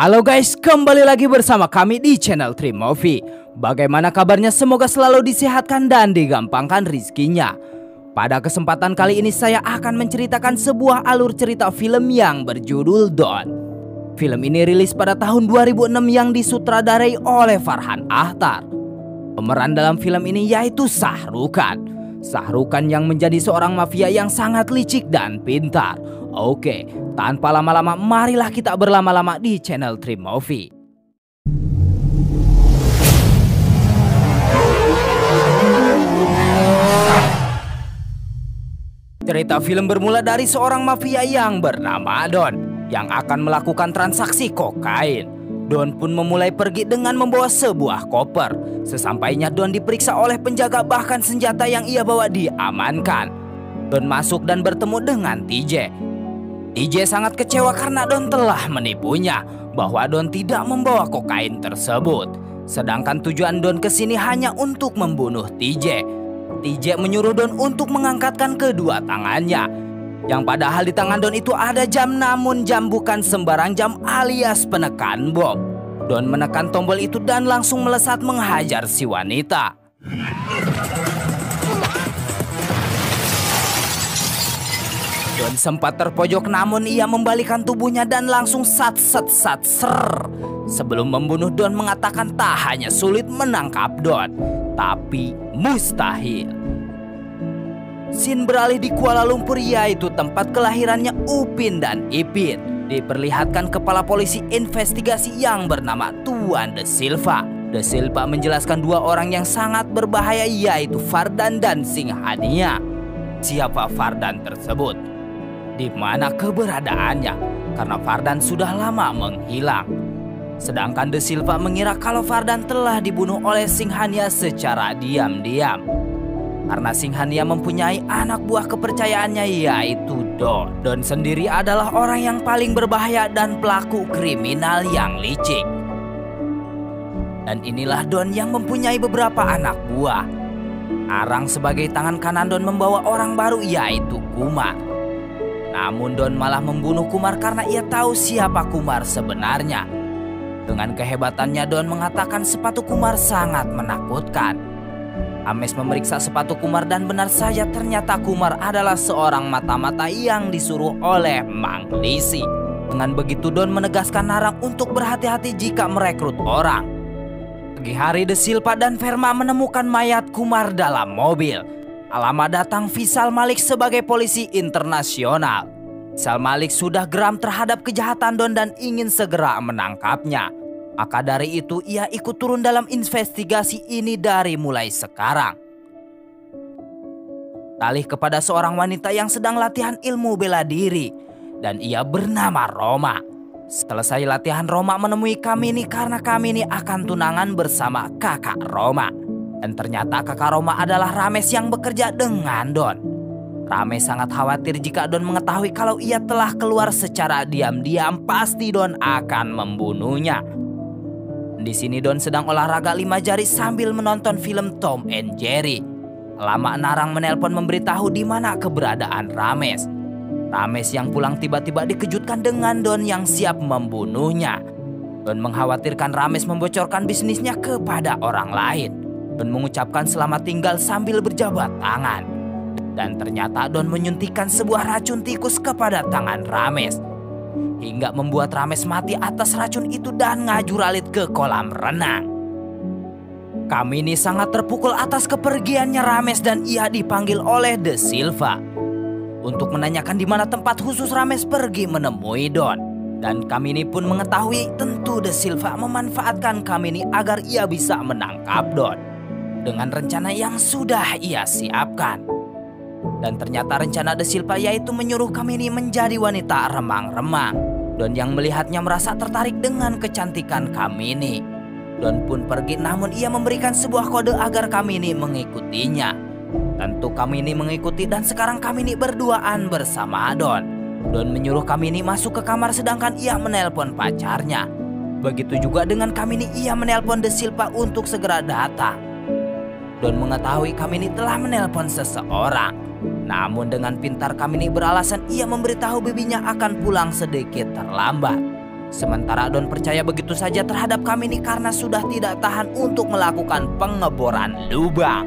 Halo guys, kembali lagi bersama kami di channel Trimovi. Bagaimana kabarnya? Semoga selalu disehatkan dan digampangkan rizkinya. Pada kesempatan kali ini saya akan menceritakan sebuah alur cerita film yang berjudul Don. Film ini rilis pada tahun 2006 yang disutradarai oleh Farhan Ahtar. Pemeran dalam film ini yaitu Shah Rukh Khan. Shah Rukh Khan yang menjadi seorang mafia yang sangat licik dan pintar. Oke, tanpa lama-lama marilah kita berlama-lama di channel Trimovi. Cerita film bermula dari seorang mafia yang bernama Don yang akan melakukan transaksi kokain. Don pun memulai pergi dengan membawa sebuah koper. Sesampainya Don diperiksa oleh penjaga, bahkan senjata yang ia bawa diamankan. Don masuk dan bertemu dengan TJ. TJ sangat kecewa karena Don telah menipunya bahwa Don tidak membawa kokain tersebut. Sedangkan tujuan Don kesini hanya untuk membunuh TJ. TJ menyuruh Don untuk mengangkatkan kedua tangannya. Yang padahal di tangan Don itu ada jam, namun jam bukan sembarang jam alias penekan bom. Don menekan tombol itu dan langsung melesat menghajar si wanita. Don sempat terpojok namun ia membalikan tubuhnya dan langsung ser. Sebelum membunuh, Don mengatakan tak hanya sulit menangkap Don, tapi mustahil. Scene beralih di Kuala Lumpur, yaitu tempat kelahirannya Upin dan Ipin. Diperlihatkan kepala polisi investigasi yang bernama Tuan De Silva. De Silva menjelaskan dua orang yang sangat berbahaya, yaitu Fardan dan Singhania. Siapa Fardan tersebut? Di mana keberadaannya? Karena Fardan sudah lama menghilang. Sedangkan De Silva mengira kalau Fardan telah dibunuh oleh Singhania secara diam-diam. Karena Singhania mempunyai anak buah kepercayaannya, yaitu Don. Don sendiri adalah orang yang paling berbahaya dan pelaku kriminal yang licik. Dan inilah Don yang mempunyai beberapa anak buah. Arang sebagai tangan kanan Don membawa orang baru, yaitu Kumar. Namun Don malah membunuh Kumar karena ia tahu siapa Kumar sebenarnya. Dengan kehebatannya Don mengatakan sepatu Kumar sangat menakutkan. Ames memeriksa sepatu Kumar dan benar saja ternyata Kumar adalah seorang mata-mata yang disuruh oleh Mang Lisi. Dengan begitu Don menegaskan Narang untuk berhati-hati jika merekrut orang. Pagi hari De Silva dan Verma menemukan mayat Kumar dalam mobil. Alamat datang Visal Malik sebagai polisi internasional. Visal Malik sudah geram terhadap kejahatan Don dan ingin segera menangkapnya. Maka dari itu ia ikut turun dalam investigasi ini dari mulai sekarang. Talih kepada seorang wanita yang sedang latihan ilmu bela diri. Dan ia bernama Roma. Selesai latihan, Roma menemui Kamini karena Kamini akan tunangan bersama kakak Roma. Dan ternyata kakak Roma adalah Rames yang bekerja dengan Don. Rames sangat khawatir jika Don mengetahui kalau ia telah keluar secara diam-diam, pasti Don akan membunuhnya. Di sini Don sedang olahraga 5 jari sambil menonton film Tom and Jerry. Lama Narang menelpon memberitahu di mana keberadaan Rames. Rames yang pulang tiba-tiba dikejutkan dengan Don yang siap membunuhnya. Don mengkhawatirkan Rames membocorkan bisnisnya kepada orang lain. Don mengucapkan selamat tinggal sambil berjabat tangan. Dan ternyata Don menyuntikkan sebuah racun tikus kepada tangan Rames. Hingga membuat Rames mati atas racun itu dan ngajuralit ke kolam renang. Kamini sangat terpukul atas kepergiannya Rames dan ia dipanggil oleh De Silva untuk menanyakan di mana tempat khusus Rames pergi menemui Don. Dan Kamini pun mengetahui tentu De Silva memanfaatkan Kamini agar ia bisa menangkap Don dengan rencana yang sudah ia siapkan. Dan ternyata rencana De Silva yaitu menyuruh Kamini menjadi wanita remang-remang. Don yang melihatnya merasa tertarik dengan kecantikan Kamini. Don pun pergi namun ia memberikan sebuah kode agar Kamini mengikutinya. Tentu Kamini mengikuti dan sekarang Kamini berduaan bersama Don. Don menyuruh Kamini masuk ke kamar sedangkan ia menelpon pacarnya. Begitu juga dengan Kamini, ia menelpon De Silva untuk segera datang. Don mengetahui Kamini telah menelpon seseorang. Namun dengan pintar Kamini beralasan ia memberitahu bibinya akan pulang sedikit terlambat. Sementara Don percaya begitu saja terhadap kami ini karena sudah tidak tahan untuk melakukan pengeboran lubang.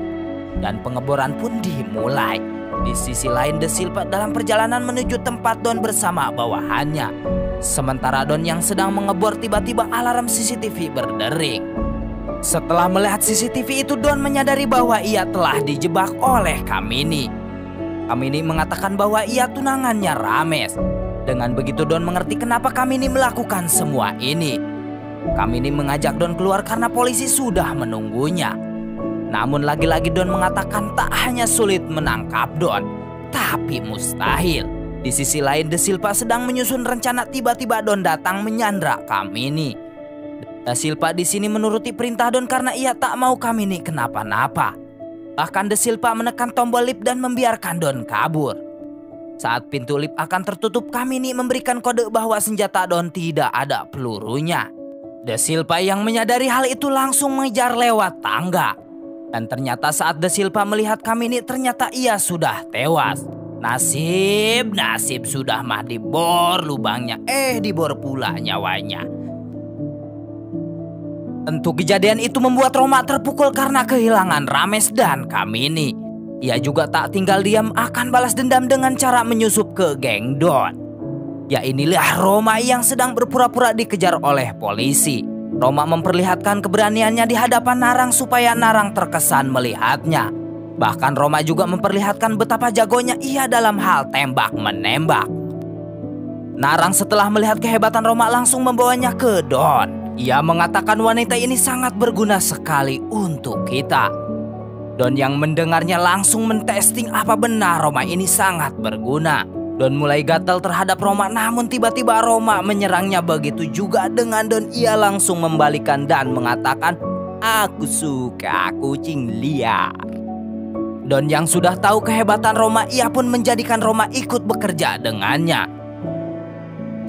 Dan pengeboran pun dimulai. Di sisi lain The Silva dalam perjalanan menuju tempat Don bersama bawahannya. Sementara Don yang sedang mengebor tiba-tiba alarm CCTV berdering. Setelah melihat CCTV itu Don menyadari bahwa ia telah dijebak oleh Kamini. Kamini mengatakan bahwa ia tunangannya Rames. Dengan begitu Don mengerti kenapa Kamini melakukan semua ini. Kamini mengajak Don keluar karena polisi sudah menunggunya. Namun lagi-lagi Don mengatakan tak hanya sulit menangkap Don, tapi mustahil. Di sisi lain Da Silva sedang menyusun rencana, tiba-tiba Don datang menyandra Kamini. Da Silva di sini menuruti perintah Don karena ia tak mau Kamini kenapa-napa. Bahkan Da Silva menekan tombol lift dan membiarkan Don kabur. Saat pintu lift akan tertutup, Kamini memberikan kode bahwa senjata Don tidak ada pelurunya. Da Silva yang menyadari hal itu langsung mengejar lewat tangga. Dan ternyata saat Da Silva melihat Kamini ternyata ia sudah tewas. Nasib sudah mah dibor lubangnya, dibor pula nyawanya. Tentu kejadian itu membuat Roma terpukul karena kehilangan Rames dan Kamini. Ia juga tak tinggal diam, akan balas dendam dengan cara menyusup ke geng Don. Ya inilah Roma yang sedang berpura-pura dikejar oleh polisi. Roma memperlihatkan keberaniannya di hadapan Narang supaya Narang terkesan melihatnya. Bahkan Roma juga memperlihatkan betapa jagonya ia dalam hal tembak-menembak. Narang setelah melihat kehebatan Roma langsung membawanya ke Don. Ia mengatakan wanita ini sangat berguna sekali untuk kita. Don yang mendengarnya langsung mentesting apa benar Roma ini sangat berguna. Don mulai gatal terhadap Roma, namun tiba-tiba Roma menyerangnya. Begitu juga dengan Don, ia langsung membalikan dan mengatakan, "Aku suka kucing liar." Don yang sudah tahu kehebatan Roma, ia pun menjadikan Roma ikut bekerja dengannya.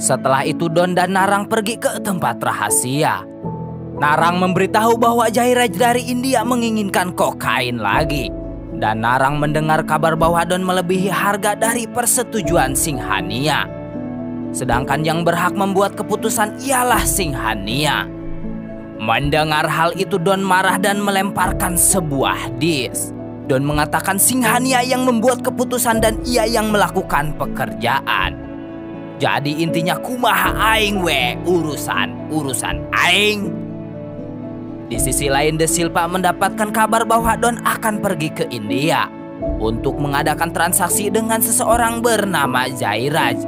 Setelah itu Don dan Narang pergi ke tempat rahasia. Narang memberitahu bahwa Jairaj dari India menginginkan kokain lagi. Dan Narang mendengar kabar bahwa Don melebihi harga dari persetujuan Singhania. Sedangkan yang berhak membuat keputusan ialah Singhania. Mendengar hal itu Don marah dan melemparkan sebuah dis. Don mengatakan Singhania yang membuat keputusan dan ia yang melakukan pekerjaan. Jadi intinya kumaha aing we urusan aing. Di sisi lain Da Silva mendapatkan kabar bahwa Don akan pergi ke India untuk mengadakan transaksi dengan seseorang bernama Jairaj.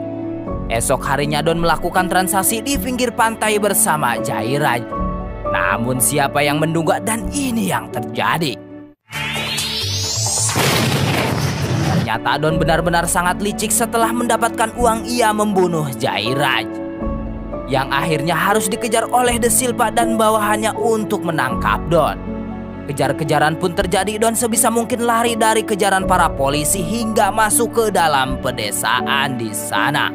Esok harinya Don melakukan transaksi di pinggir pantai bersama Jairaj. Namun siapa yang menduga dan ini yang terjadi. Ternyata Don benar-benar sangat licik. Setelah mendapatkan uang ia membunuh Jairaj, yang akhirnya harus dikejar oleh Da Silva dan bawahannya untuk menangkap Don. Kejar-kejaran pun terjadi. Don sebisa mungkin lari dari kejaran para polisi hingga masuk ke dalam pedesaan di sana.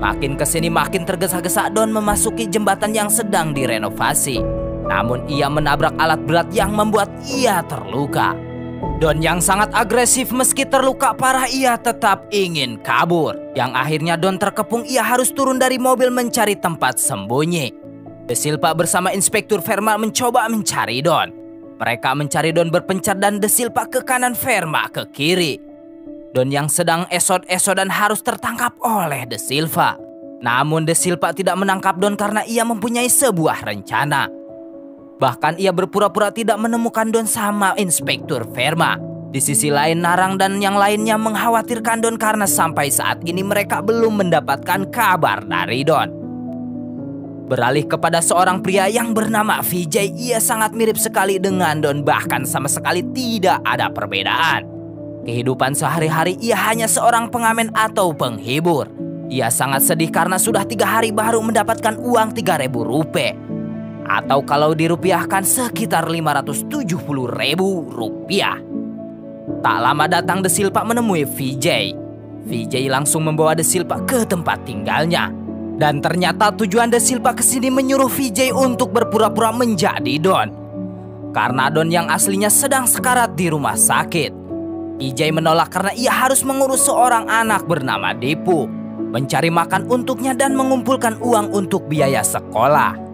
Makin kesini makin tergesa-gesa Don memasuki jembatan yang sedang direnovasi. Namun ia menabrak alat berat yang membuat ia terluka. Don yang sangat agresif, meski terluka parah ia tetap ingin kabur. Yang akhirnya Don terkepung, ia harus turun dari mobil mencari tempat sembunyi. Da Silva bersama Inspektur Verma mencoba mencari Don. Mereka mencari Don berpencar dan Da Silva ke kanan, Verma ke kiri. Don yang sedang esot-esotan harus tertangkap oleh Da Silva. Namun Da Silva tidak menangkap Don karena ia mempunyai sebuah rencana. Bahkan ia berpura-pura tidak menemukan Don sama Inspektur Verma. Di sisi lain Narang dan yang lainnya mengkhawatirkan Don karena sampai saat ini mereka belum mendapatkan kabar dari Don. Beralih kepada seorang pria yang bernama Vijay, ia sangat mirip sekali dengan Don, bahkan sama sekali tidak ada perbedaan. Kehidupan sehari-hari ia hanya seorang pengamen atau penghibur. Ia sangat sedih karena sudah 3 hari baru mendapatkan uang 3.000 rupiah. Atau kalau dirupiahkan sekitar 570.000 rupiah. Tak lama datang Da Silva menemui Vijay. Vijay langsung membawa Da Silva ke tempat tinggalnya. Dan ternyata tujuan Da Silva kesini menyuruh Vijay untuk berpura-pura menjadi Don. Karena Don yang aslinya sedang sekarat di rumah sakit. Vijay menolak karena ia harus mengurus seorang anak bernama Dipu. mencari makan untuknya dan mengumpulkan uang untuk biaya sekolah.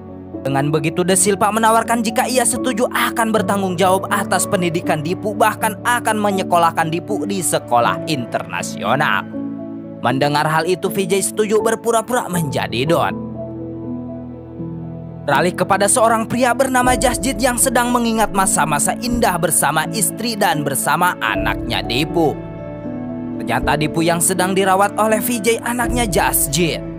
Dengan begitu De Silva menawarkan jika ia setuju akan bertanggung jawab atas pendidikan Dipu, bahkan akan menyekolahkan Dipu di sekolah internasional. Mendengar hal itu, Vijay setuju berpura-pura menjadi Don. Beralih kepada seorang pria bernama Jasjit yang sedang mengingat masa-masa indah bersama istri dan bersama anaknya Dipu. Ternyata Dipu yang sedang dirawat oleh Vijay anaknya Jasjit.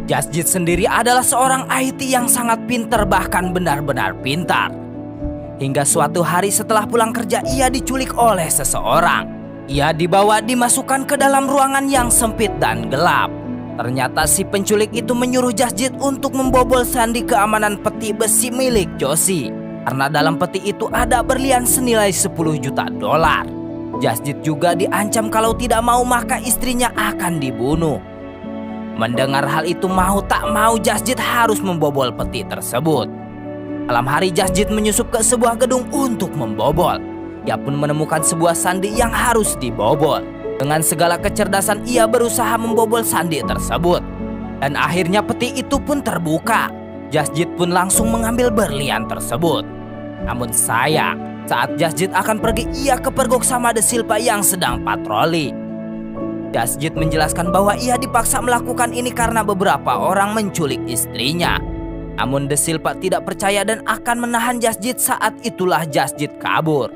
Jasjit sendiri adalah seorang IT yang sangat pintar, bahkan benar-benar pintar. Hingga suatu hari setelah pulang kerja ia diculik oleh seseorang. Ia dimasukkan ke dalam ruangan yang sempit dan gelap. Ternyata si penculik itu menyuruh Jasjit untuk membobol sandi keamanan peti besi milik Joshi. Karena dalam peti itu ada berlian senilai 10 juta dolar. Jasjit juga diancam kalau tidak mau maka istrinya akan dibunuh. Mendengar hal itu mau tak mau Jasjit harus membobol peti tersebut. Malam hari Jasjit menyusup ke sebuah gedung untuk membobol. Ia pun menemukan sebuah sandi yang harus dibobol. Dengan segala kecerdasan ia berusaha membobol sandi tersebut. Dan akhirnya peti itu pun terbuka. Jasjit pun langsung mengambil berlian tersebut. Namun sayang, saat Jasjit akan pergi ia kepergok sama De Silva yang sedang patroli. Jasjit menjelaskan bahwa ia dipaksa melakukan ini karena beberapa orang menculik istrinya. Namun De Silva tidak percaya dan akan menahan Jasjit. Saat itulah Jasjit kabur.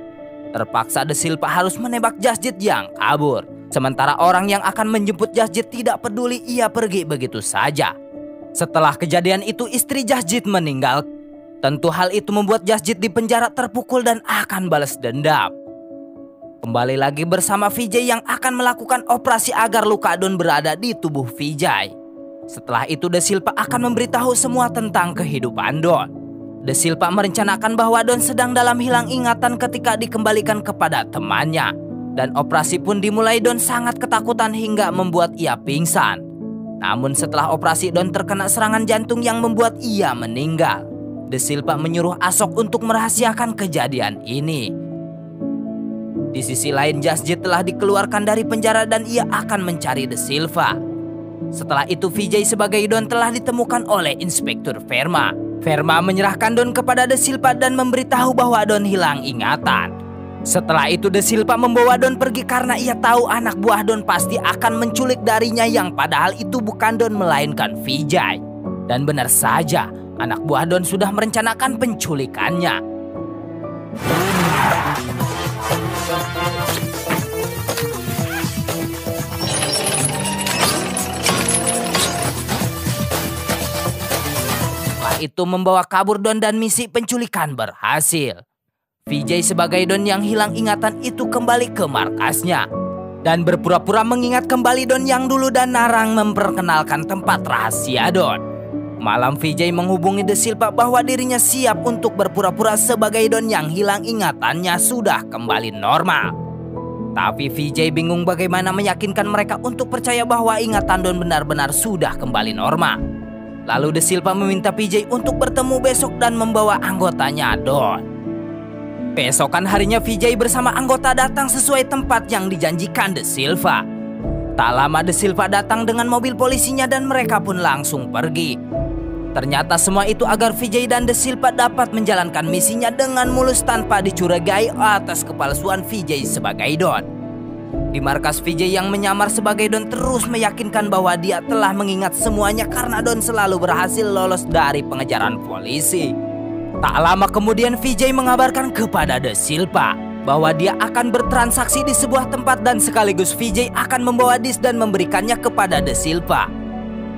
Terpaksa De Silva harus menembak Jasjit yang kabur. Sementara orang yang akan menjemput Jasjit tidak peduli, ia pergi begitu saja. Setelah kejadian itu istri Jasjit meninggal. Tentu hal itu membuat Jasjit dipenjara, terpukul dan akan balas dendam. Kembali lagi bersama Vijay yang akan melakukan operasi agar luka Don berada di tubuh Vijay. Setelah itu De Silva akan memberitahu semua tentang kehidupan Don. De Silva merencanakan bahwa Don sedang dalam hilang ingatan ketika dikembalikan kepada temannya. Dan operasi pun dimulai. Don sangat ketakutan hingga membuat ia pingsan. Namun setelah operasi Don terkena serangan jantung yang membuat ia meninggal. De Silva menyuruh Ashok untuk merahasiakan kejadian ini. Di sisi lain Jasjit telah dikeluarkan dari penjara dan ia akan mencari De Silva. Setelah itu Vijay sebagai Don telah ditemukan oleh Inspektur Verma. Verma menyerahkan Don kepada De Silva dan memberitahu bahwa Don hilang ingatan. Setelah itu De Silva membawa Don pergi karena ia tahu anak buah Don pasti akan menculik darinya, yang padahal itu bukan Don melainkan Vijay. Dan benar saja, anak buah Don sudah merencanakan penculikannya. Itu membawa kabur Don dan misi penculikan berhasil. Vijay sebagai Don yang hilang ingatan itu kembali ke markasnya dan berpura-pura mengingat kembali Don yang dulu dan Narang memperkenalkan tempat rahasia Don. Malam Vijay menghubungi De Silva bahwa dirinya siap untuk berpura-pura sebagai Don yang hilang ingatannya sudah kembali normal. Tapi Vijay bingung bagaimana meyakinkan mereka untuk percaya bahwa ingatan Don benar-benar sudah kembali normal. Lalu De Silva meminta Vijay untuk bertemu besok dan membawa anggotanya Don. Keesokan harinya Vijay bersama anggota datang sesuai tempat yang dijanjikan De Silva. Tak lama De Silva datang dengan mobil polisinya dan mereka pun langsung pergi. Ternyata semua itu agar Vijay dan De Silva dapat menjalankan misinya dengan mulus tanpa dicurigai atas kepalsuan Vijay sebagai Don. Di markas Vijay yang menyamar sebagai Don terus meyakinkan bahwa dia telah mengingat semuanya karena Don selalu berhasil lolos dari pengejaran polisi. Tak lama kemudian Vijay mengabarkan kepada De Silva bahwa dia akan bertransaksi di sebuah tempat dan sekaligus Vijay akan membawa disk dan memberikannya kepada De Silva.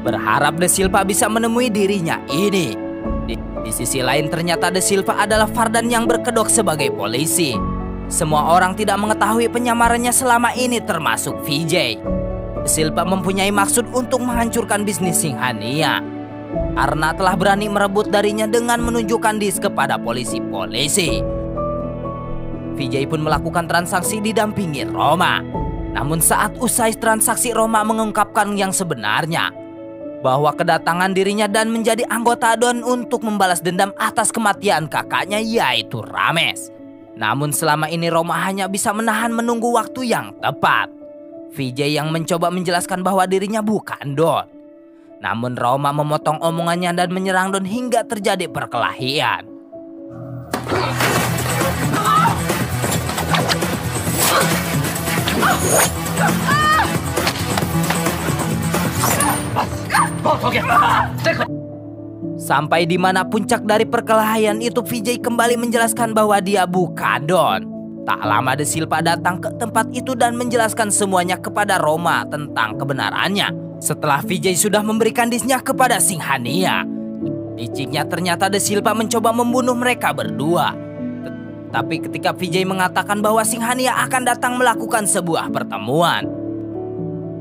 Berharap De Silva bisa menemui dirinya ini. Di sisi lain ternyata De Silva adalah Fardan yang berkedok sebagai polisi. Semua orang tidak mengetahui penyamarannya selama ini termasuk Vijay. De Silva mempunyai maksud untuk menghancurkan bisnis Singhania karena telah berani merebut darinya dengan menunjukkan disk kepada polisi-polisi. Vijay pun melakukan transaksi didampingi Roma. Namun saat usai transaksi Roma mengungkapkan yang sebenarnya, bahwa kedatangan dirinya dan menjadi anggota Don untuk membalas dendam atas kematian kakaknya yaitu Rames. Namun selama ini Roma hanya bisa menahan menunggu waktu yang tepat. Vijay yang mencoba menjelaskan bahwa dirinya bukan Don. Namun Roma memotong omongannya dan menyerang Don hingga terjadi perkelahian. Sampai di mana puncak dari perkelahian itu, Vijay kembali menjelaskan bahwa dia bukan Don. Tak lama De Silva datang ke tempat itu dan menjelaskan semuanya kepada Roma tentang kebenarannya. Setelah Vijay sudah memberikan disnya kepada Singhania, liciknya ternyata De Silva mencoba membunuh mereka berdua. Tapi ketika Vijay mengatakan bahwa Singhania akan datang melakukan sebuah pertemuan,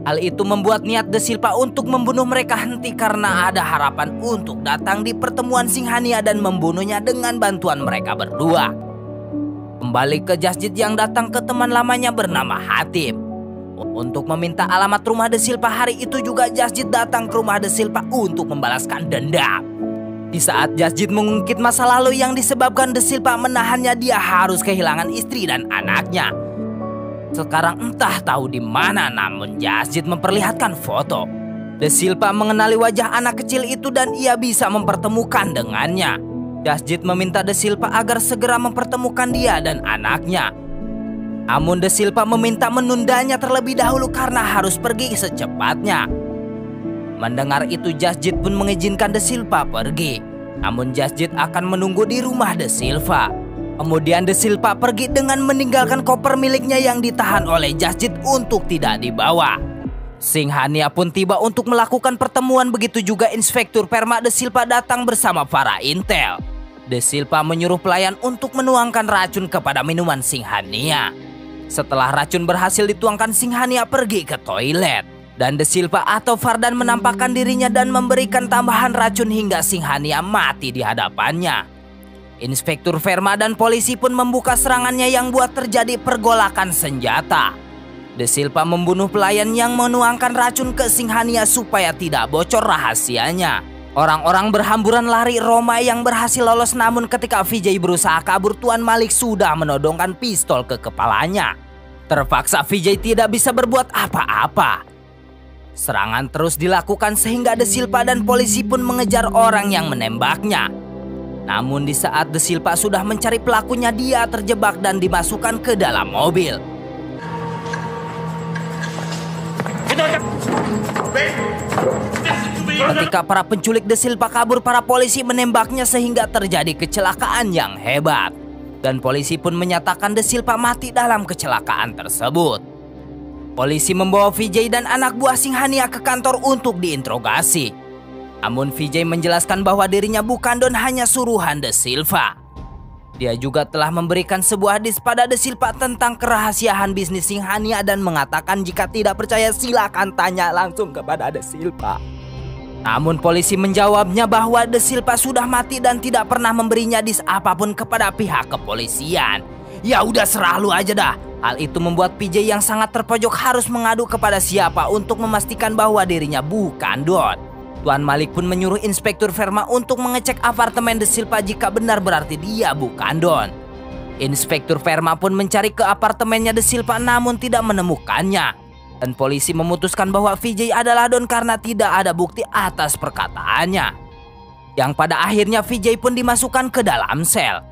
hal itu membuat niat De Silva untuk membunuh mereka henti karena ada harapan untuk datang di pertemuan Singhania dan membunuhnya dengan bantuan mereka berdua. Kembali ke Jasjid yang datang ke teman lamanya bernama Hatim untuk meminta alamat rumah De Silva. Hari itu juga Jasjid datang ke rumah De Silva untuk membalaskan dendam. Di saat Jasjid mengungkit masa lalu yang disebabkan De Silva menahannya, dia harus kehilangan istri dan anaknya. Sekarang entah tahu di mana, namun Jasjid memperlihatkan foto. De Silva mengenali wajah anak kecil itu dan ia bisa mempertemukan dengannya. Jasjid meminta De Silva agar segera mempertemukan dia dan anaknya. Namun De Silva meminta menundanya terlebih dahulu karena harus pergi secepatnya. Mendengar itu Jasjid pun mengizinkan De Silva pergi. Namun Jasjid akan menunggu di rumah De Silva. Kemudian De Silva pergi dengan meninggalkan koper miliknya yang ditahan oleh Jasjid untuk tidak dibawa. Singhania pun tiba untuk melakukan pertemuan, begitu juga Inspektur Perma De Silva datang bersama para intel. De Silva menyuruh pelayan untuk menuangkan racun kepada minuman Singhania. Setelah racun berhasil dituangkan, Singhania pergi ke toilet. Dan De Silva atau Fardan menampakkan dirinya dan memberikan tambahan racun hingga Singhania mati di hadapannya. Inspektur Verma dan polisi pun membuka serangannya yang buat terjadi pergolakan senjata. De Silva membunuh pelayan yang menuangkan racun ke Singhania supaya tidak bocor rahasianya. Orang-orang berhamburan lari. Roma yang berhasil lolos, namun ketika Vijay berusaha kabur, Tuan Malik sudah menodongkan pistol ke kepalanya. Terpaksa Vijay tidak bisa berbuat apa-apa. Serangan terus dilakukan sehingga De Silva dan polisi pun mengejar orang yang menembaknya. Namun di saat De Silva sudah mencari pelakunya, dia terjebak dan dimasukkan ke dalam mobil. Ketika para penculik De Silva kabur, para polisi menembaknya sehingga terjadi kecelakaan yang hebat. Dan polisi pun menyatakan De Silva mati dalam kecelakaan tersebut. Polisi membawa Vijay dan anak buah Singhania ke kantor untuk diinterogasi. Namun Vijay menjelaskan bahwa dirinya bukan Don, hanya suruhan De Silva. Dia juga telah memberikan sebuah disk pada De Silva tentang kerahasiaan bisnis Singhania dan mengatakan jika tidak percaya silakan tanya langsung kepada De Silva. Namun polisi menjawabnya bahwa De Silva sudah mati dan tidak pernah memberinya disk apapun kepada pihak kepolisian. Ya udah, serah lu aja dah. Hal itu membuat Vijay yang sangat terpojok harus mengadu kepada siapa untuk memastikan bahwa dirinya bukan Don. Tuan Malik pun menyuruh Inspektur Verma untuk mengecek apartemen De Silva jika benar berarti dia bukan Don. Inspektur Verma pun mencari ke apartemennya De Silva namun tidak menemukannya. Dan polisi memutuskan bahwa Vijay adalah Don karena tidak ada bukti atas perkataannya. Yang pada akhirnya Vijay pun dimasukkan ke dalam sel.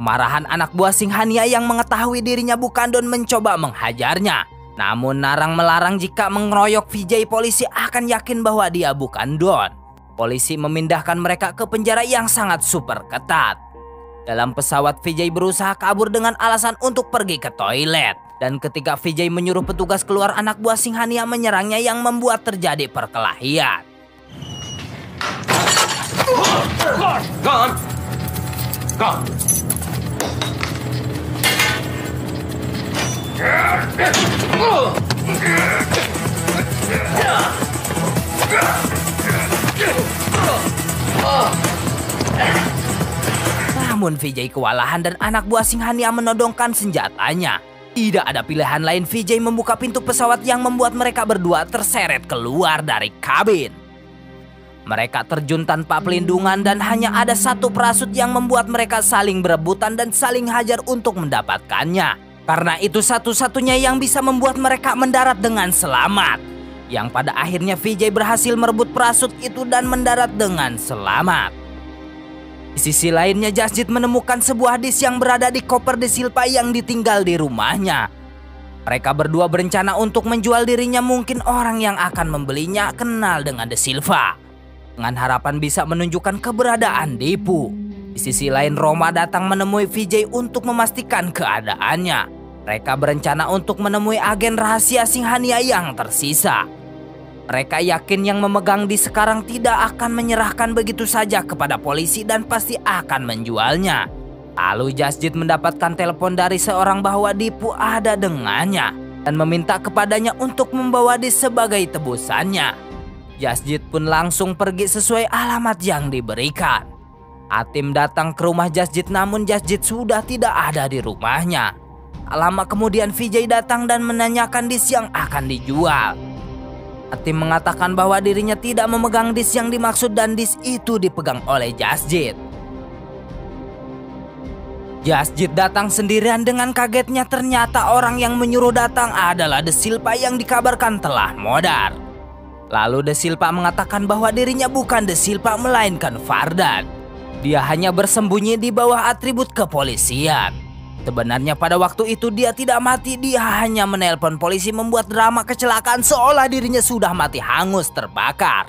Kemarahan anak buah Singhania yang mengetahui dirinya bukan Don mencoba menghajarnya. Namun Narang melarang jika mengeroyok Vijay, polisi akan yakin bahwa dia bukan Don. Polisi memindahkan mereka ke penjara yang sangat super ketat. Dalam pesawat Vijay berusaha kabur dengan alasan untuk pergi ke toilet. Dan ketika Vijay menyuruh petugas keluar, anak buah Singhania menyerangnya yang membuat terjadi perkelahian. Namun Vijay kewalahan dan anak buah Singhania menodongkan senjatanya. Tidak ada pilihan lain, Vijay membuka pintu pesawat yang membuat mereka berdua terseret keluar dari kabin. Mereka terjun tanpa pelindungan dan hanya ada satu parasut yang membuat mereka saling berebutan dan saling hajar untuk mendapatkannya. Karena itu satu-satunya yang bisa membuat mereka mendarat dengan selamat. Yang pada akhirnya Vijay berhasil merebut parasut itu dan mendarat dengan selamat. Di sisi lainnya Jasjit menemukan sebuah disk yang berada di koper De Silva yang ditinggal di rumahnya. Mereka berdua berencana untuk menjual dirinya, mungkin orang yang akan membelinya kenal dengan De Silva. Dengan harapan bisa menunjukkan keberadaan Dipu. Di sisi lain Roma datang menemui Vijay untuk memastikan keadaannya. Mereka berencana untuk menemui agen rahasia Singhania yang tersisa. Mereka yakin yang memegang disk sekarang tidak akan menyerahkan begitu saja kepada polisi dan pasti akan menjualnya. Lalu Jasjit mendapatkan telepon dari seorang bahwa Dipu ada dengannya dan meminta kepadanya untuk membawa disk sebagai tebusannya. Jasjit pun langsung pergi sesuai alamat yang diberikan. Atim datang ke rumah Jasjit, namun Jasjit sudah tidak ada di rumahnya. Lama kemudian Vijay datang dan menanyakan disk yang akan dijual. Atim mengatakan bahwa dirinya tidak memegang disk yang dimaksud dan disk itu dipegang oleh Jasjit. Jasjit datang sendirian. Dengan kagetnya ternyata orang yang menyuruh datang adalah De Silva yang dikabarkan telah modar. Lalu De Silva mengatakan bahwa dirinya bukan De Silva melainkan Vardan. Dia hanya bersembunyi di bawah atribut kepolisian. Sebenarnya pada waktu itu dia tidak mati, dia hanya menelpon polisi membuat drama kecelakaan seolah dirinya sudah mati hangus terbakar.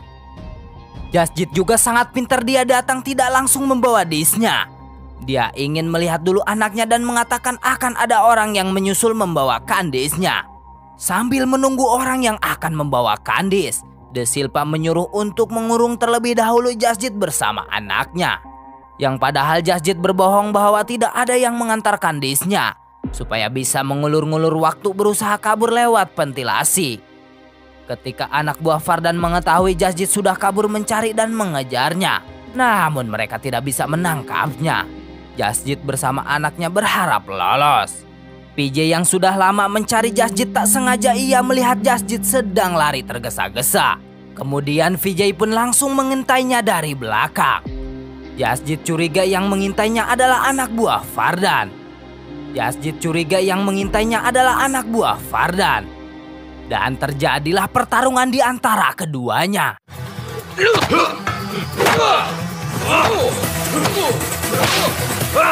Jasjit juga sangat pintar, dia datang tidak langsung membawa disknya. Dia ingin melihat dulu anaknya dan mengatakan akan ada orang yang menyusul membawakan disknya. Sambil menunggu orang yang akan membawakan disk, De Silva menyuruh untuk mengurung terlebih dahulu Jasjit bersama anaknya. Yang padahal Jasjit berbohong bahwa tidak ada yang mengantarkan disknya, supaya bisa mengulur-ngulur waktu berusaha kabur lewat ventilasi. Ketika anak buah Vardan mengetahui Jasjit sudah kabur mencari dan mengejarnya, namun mereka tidak bisa menangkapnya. Jasjit bersama anaknya berharap lolos. Vijay yang sudah lama mencari Jasjit tak sengaja ia melihat Jasjit sedang lari tergesa-gesa. Kemudian Vijay pun langsung mengintainya dari belakang. Jasjit curiga yang mengintainya adalah anak buah Vardan. Jasjit curiga yang mengintainya adalah anak buah Vardan. Dan terjadilah pertarungan di antara keduanya.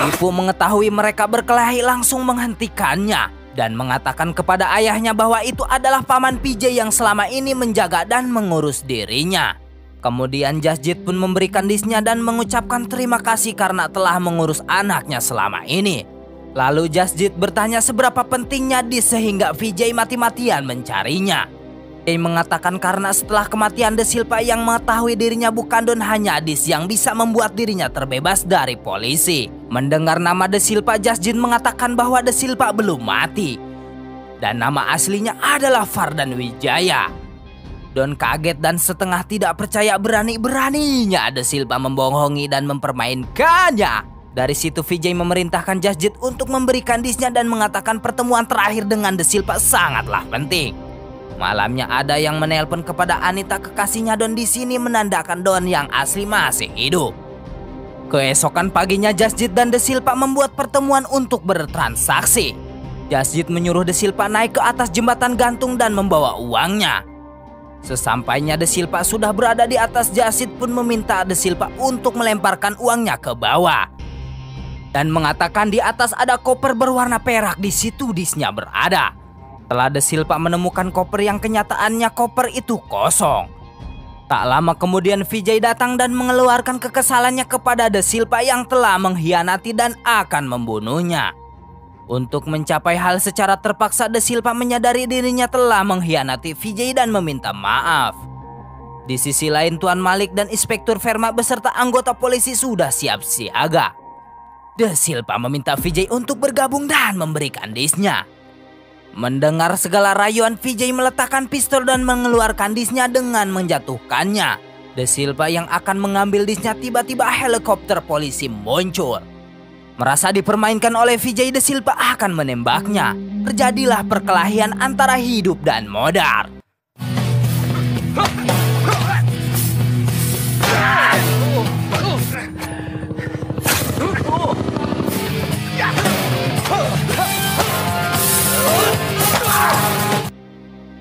Dipu mengetahui mereka berkelahi langsung menghentikannya dan mengatakan kepada ayahnya bahwa itu adalah paman Vijay yang selama ini menjaga dan mengurus dirinya. Kemudian Jasjit pun memberikan disknya dan mengucapkan terima kasih karena telah mengurus anaknya selama ini. Lalu Jasjit bertanya seberapa pentingnya disk sehingga Vijay mati-matian mencarinya. Vijay mengatakan karena setelah kematian De Silva yang mengetahui dirinya bukan Don, hanya disk yang bisa membuat dirinya terbebas dari polisi. Mendengar nama De Silva, Jasjit mengatakan bahwa De Silva belum mati. Dan nama aslinya adalah Vardan Wijaya. Don kaget dan setengah tidak percaya, berani-beraninya De Silva membohongi dan mempermainkannya. Dari situ Vijay memerintahkan Jasjit untuk memberikan disknya dan mengatakan pertemuan terakhir dengan De Silva sangatlah penting. Malamnya ada yang menelpon kepada Anita kekasihnya Don, di sini menandakan Don yang asli masih hidup. Keesokan paginya Jasjit dan De Silva membuat pertemuan untuk bertransaksi. Jasjit menyuruh De Silva naik ke atas jembatan gantung dan membawa uangnya. Sesampainya De Silva sudah berada di atas, Jasjit pun meminta De Silva untuk melemparkan uangnya ke bawah. Dan mengatakan di atas ada koper berwarna perak, di situ disknya berada. Setelah De Silva menemukan koper yang kenyataannya koper itu kosong. Tak lama kemudian Vijay datang dan mengeluarkan kekesalannya kepada De Silva yang telah mengkhianati dan akan membunuhnya. Untuk mencapai hal secara terpaksa, De Silva menyadari dirinya telah mengkhianati Vijay dan meminta maaf. Di sisi lain Tuan Malik dan Inspektur Verma beserta anggota polisi sudah siap siaga. De Silva meminta Vijay untuk bergabung dan memberikan disknya. Mendengar segala rayuan, Vijay meletakkan pistol dan mengeluarkan disknya dengan menjatuhkannya. De Silva yang akan mengambil disknya, tiba-tiba helikopter polisi muncul. Merasa dipermainkan oleh Vijay, De Silva akan menembaknya. Terjadilah perkelahian antara hidup dan modar.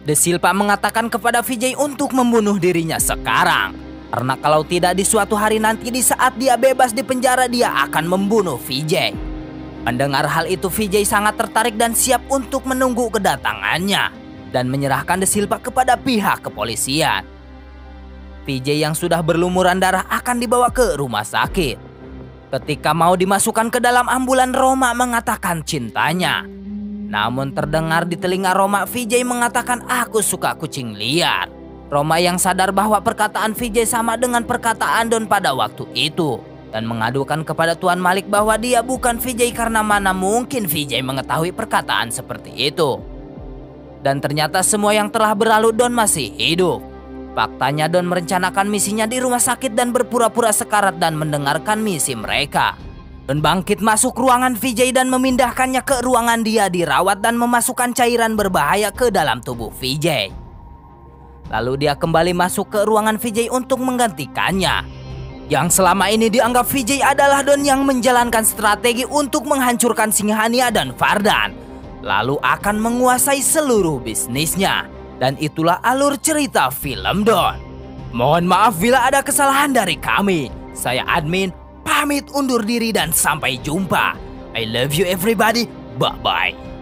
De Silva mengatakan kepada Vijay untuk membunuh dirinya sekarang. Karena kalau tidak di suatu hari nanti di saat dia bebas di penjara dia akan membunuh Vijay. Mendengar hal itu Vijay sangat tertarik dan siap untuk menunggu kedatangannya. Dan menyerahkan De Silva kepada pihak kepolisian. Vijay yang sudah berlumuran darah akan dibawa ke rumah sakit. Ketika mau dimasukkan ke dalam ambulan Roma mengatakan cintanya. Namun terdengar di telinga Roma Vijay mengatakan aku suka kucing liar. Roma yang sadar bahwa perkataan Vijay sama dengan perkataan Don pada waktu itu. Dan mengadukan kepada Tuan Malik bahwa dia bukan Vijay karena mana mungkin Vijay mengetahui perkataan seperti itu. Dan ternyata semua yang telah berlalu Don masih hidup. Faktanya Don merencanakan misinya di rumah sakit dan berpura-pura sekarat dan mendengarkan misi mereka. Don bangkit masuk ruangan Vijay dan memindahkannya ke ruangan dia dirawat dan memasukkan cairan berbahaya ke dalam tubuh Vijay. Lalu dia kembali masuk ke ruangan Vijay untuk menggantikannya. Yang selama ini dianggap Vijay adalah Don yang menjalankan strategi untuk menghancurkan Singhania dan Vardhan. Lalu akan menguasai seluruh bisnisnya. Dan itulah alur cerita film Don. Mohon maaf bila ada kesalahan dari kami. Saya admin, pamit undur diri dan sampai jumpa. I love you everybody, bye-bye.